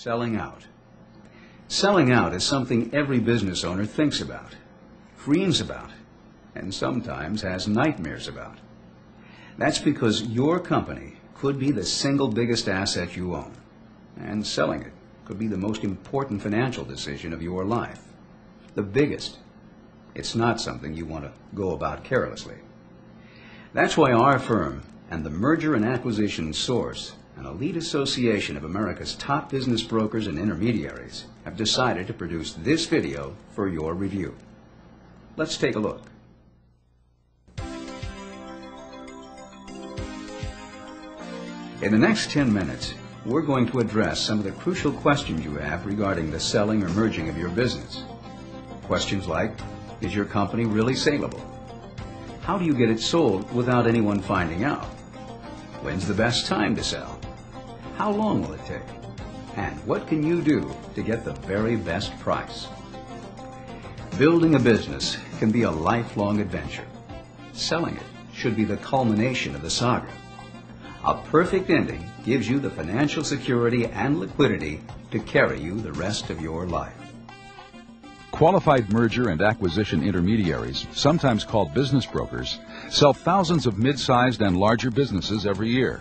Selling out. Selling out is something every business owner thinks about, dreams about, and sometimes has nightmares about. That's because your company could be the single biggest asset you own, and selling it could be the most important financial decision of your life. The biggest. It's not something you want to go about carelessly. That's why our firm and the Merger and Acquisition Source, an elite association of America's top business brokers and intermediaries, have decided to produce this video for your review. Let's take a look. In the next 10 minutes, we're going to address some of the crucial questions you have regarding the selling or merging of your business. Questions like, is your company really saleable? How do you get it sold without anyone finding out? When's the best time to sell? How long will it take? And what can you do to get the very best price? Building a business can be a lifelong adventure. Selling it should be the culmination of the saga. A perfect ending gives you the financial security and liquidity to carry you the rest of your life. Qualified merger and acquisition intermediaries, sometimes called business brokers, sell thousands of mid-sized and larger businesses every year.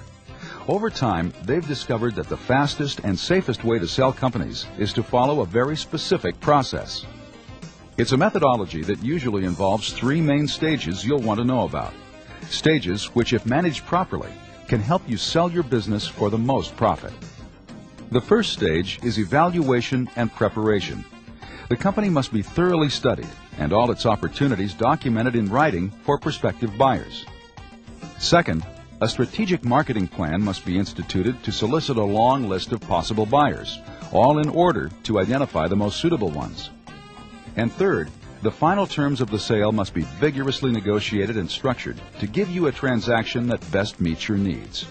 Over time, they've discovered that the fastest and safest way to sell companies is to follow a very specific process. It's a methodology that usually involves three main stages you'll want to know about. Stages which, if managed properly, can help you sell your business for the most profit. The first stage is evaluation and preparation. The company must be thoroughly studied and all its opportunities documented in writing for prospective buyers. Second, a strategic marketing plan must be instituted to solicit a long list of possible buyers, all in order to identify the most suitable ones. And third, the final terms of the sale must be vigorously negotiated and structured to give you a transaction that best meets your needs.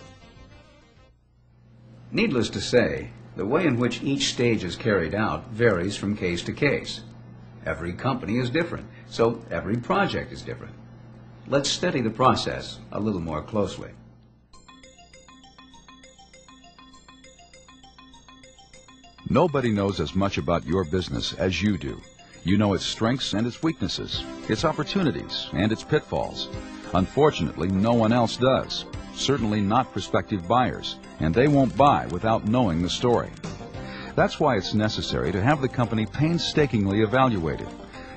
Needless to say, the way in which each stage is carried out varies from case to case. Every company is different, so every project is different. Let's study the process a little more closely. Nobody knows as much about your business as you do. You know its strengths and its weaknesses, its opportunities and its pitfalls. Unfortunately, no one else does. Certainly not prospective buyers, and they won't buy without knowing the story. That's why it's necessary to have the company painstakingly evaluated,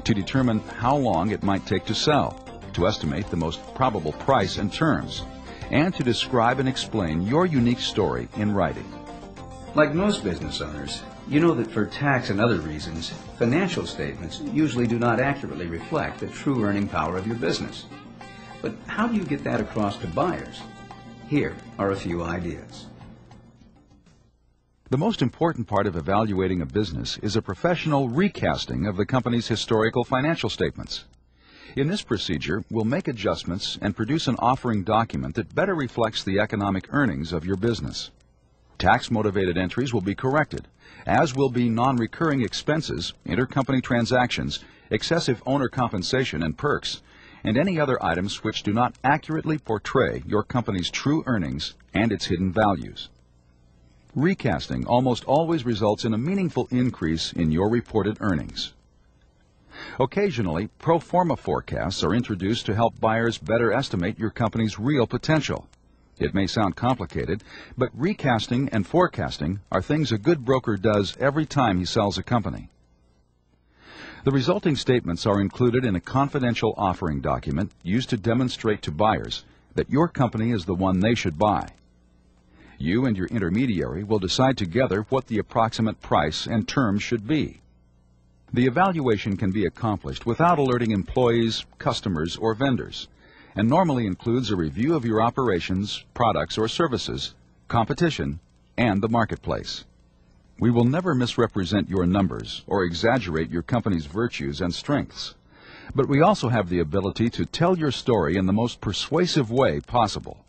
to determine how long it might take to sell, to estimate the most probable price and terms, and to describe and explain your unique story in writing. Like most business owners, you know that for tax and other reasons, financial statements usually do not accurately reflect the true earning power of your business. But how do you get that across to buyers? Here are a few ideas. The most important part of evaluating a business is a professional recasting of the company's historical financial statements. In this procedure, we'll make adjustments and produce an offering document that better reflects the economic earnings of your business. Tax-motivated entries will be corrected, as will be non-recurring expenses, intercompany transactions, excessive owner compensation and perks, and any other items which do not accurately portray your company's true earnings and its hidden values. Recasting almost always results in a meaningful increase in your reported earnings. Occasionally, pro forma forecasts are introduced to help buyers better estimate your company's real potential. It may sound complicated, but recasting and forecasting are things a good broker does every time he sells a company. The resulting statements are included in a confidential offering document used to demonstrate to buyers that your company is the one they should buy. You and your intermediary will decide together what the approximate price and terms should be. The evaluation can be accomplished without alerting employees, customers, or vendors, and normally includes a review of your operations, products or services, competition, and the marketplace. We will never misrepresent your numbers or exaggerate your company's virtues and strengths, but we also have the ability to tell your story in the most persuasive way possible.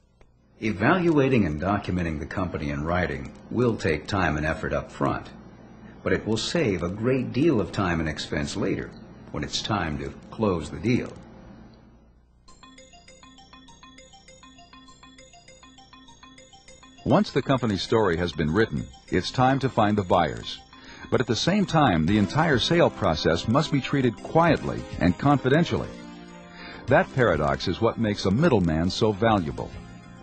Evaluating and documenting the company in writing will take time and effort up front, but it will save a great deal of time and expense later when it's time to close the deal. Once the company's story has been written, it's time to find the buyers. But at the same time, the entire sale process must be treated quietly and confidentially. That paradox is what makes a middleman so valuable.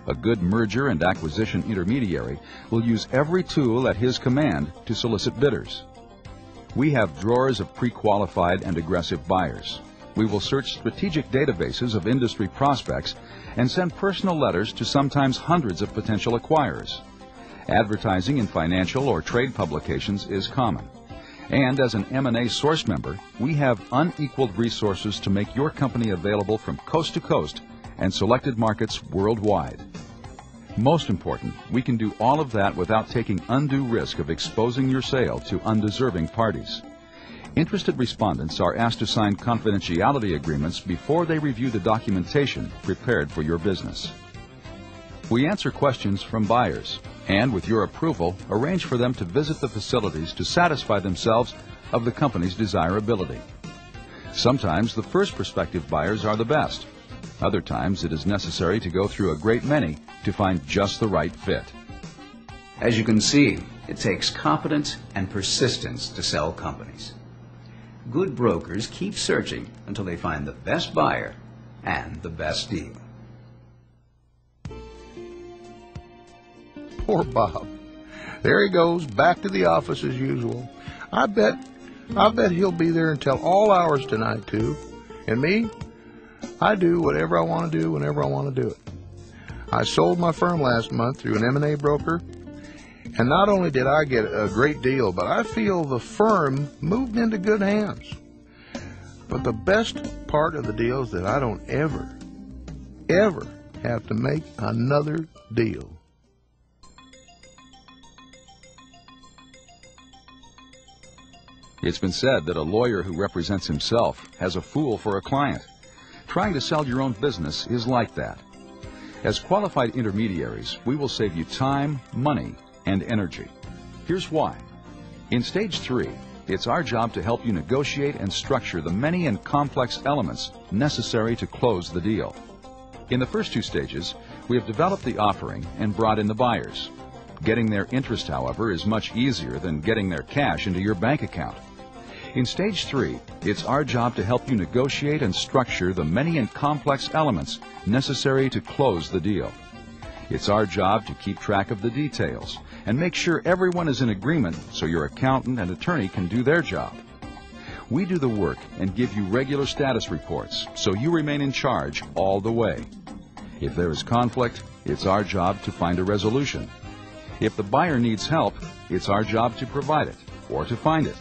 A good merger and acquisition intermediary will use every tool at his command to solicit bidders. We have drawers of pre-qualified and aggressive buyers. We will search strategic databases of industry prospects and send personal letters to sometimes hundreds of potential acquirers. Advertising in financial or trade publications is common. And as an M&A source member, we have unequaled resources to make your company available from coast to coast and selected markets worldwide. Most important, we can do all of that without taking undue risk of exposing your sale to undeserving parties. Interested respondents are asked to sign confidentiality agreements before they review the documentation prepared for your business. We answer questions from buyers, and with your approval, arrange for them to visit the facilities to satisfy themselves of the company's desirability. Sometimes the first prospective buyers are the best. Other times it is necessary to go through a great many to find just the right fit. As you can see, it takes competence and persistence to sell companies. Good brokers keep searching until they find the best buyer and the best deal. Poor Bob. There he goes, back to the office as usual. I bet he'll be there until all hours tonight, too. And me? I do whatever I want to do whenever I want to do it. I sold my firm last month through an M&A broker, and not only did I get a great deal, but I feel the firm moved into good hands. But the best part of the deal is that I don't ever have to make another deal. It's been said that a lawyer who represents himself has a fool for a client. Trying to sell your own business is like that. As qualified intermediaries, we will save you time, money, and energy. Here's why. In Stage 3, it's our job to help you negotiate and structure the many and complex elements necessary to close the deal. In the first two stages, we have developed the offering and brought in the buyers. Getting their interest, however, is much easier than getting their cash into your bank account. In Stage 3, it's our job to help you negotiate and structure the many and complex elements necessary to close the deal. It's our job to keep track of the details and make sure everyone is in agreement so your accountant and attorney can do their job. We do the work and give you regular status reports so you remain in charge all the way. If there is conflict, it's our job to find a resolution. If the buyer needs help, it's our job to provide it or to find it.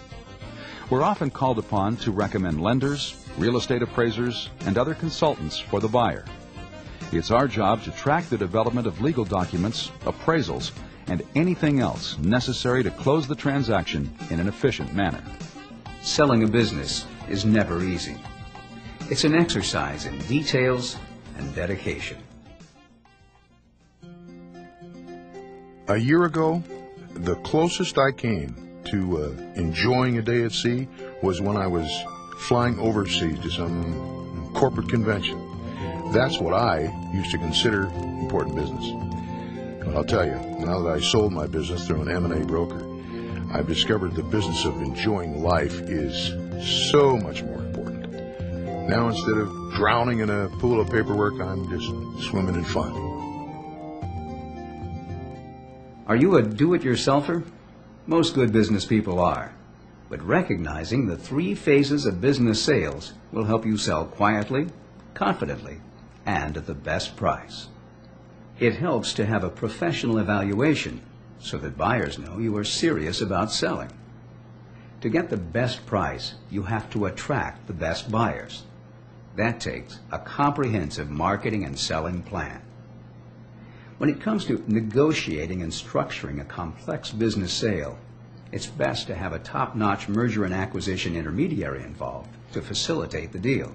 We're often called upon to recommend lenders, real estate appraisers, and other consultants for the buyer. It's our job to track the development of legal documents, appraisals, and anything else necessary to close the transaction in an efficient manner. Selling a business is never easy. It's an exercise in details and dedication. A year ago, the closest I came to enjoying a day at sea was when I was flying overseas to some corporate convention. That's what I used to consider important business. But I'll tell you, now that I sold my business through an M&A broker, I've discovered the business of enjoying life is so much more important. Now instead of drowning in a pool of paperwork, I'm just swimming in fun. Are you a do-it-yourselfer? Most good business people are. But recognizing the 3 phases of business sales will help you sell quietly, confidently, and at the best price. It helps to have a professional evaluation so that buyers know you are serious about selling. To get the best price, you have to attract the best buyers. That takes a comprehensive marketing and selling plan. When it comes to negotiating and structuring a complex business sale, it's best to have a top-notch merger and acquisition intermediary involved to facilitate the deal.